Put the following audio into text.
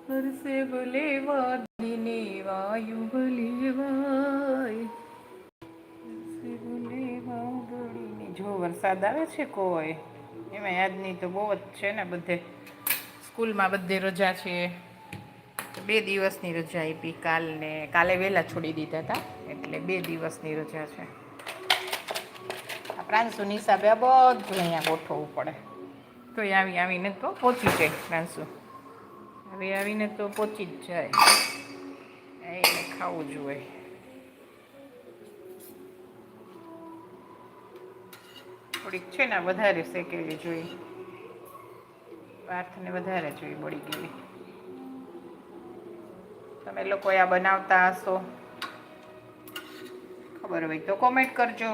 હરસે ભલે વાદળીને વાયુ ભલે વાય, હરસે ભલે વાદળીને. જો વરસાદ આવે છે કોઈ, એમાં યાદની તો બહુ જ છે ને. બધે સ્કૂલમાં બધે રજા છે. 2 દિવસની રજા આપી. કાલે વહેલા છોડી દીધા હતા, એટલે 2 દિવસની રજા છે. આ પ્રાંશુની હિસાબે આ બધું અહીંયા ગોઠવવું પડે. તો આવીને તો પહોંચી જાય પ્રાંશુ. આવીને તો પહોંચી જ જાય. એને ખાવું જોઈએ. થોડીક છે ને વધારે શેકેલી જોઈએ. પાથને વધારે જોઈએ બળી ગયેલી. તમે લોકો આ બનાવતા હશો, ખબર હોય તો કોમેન્ટ કરજો.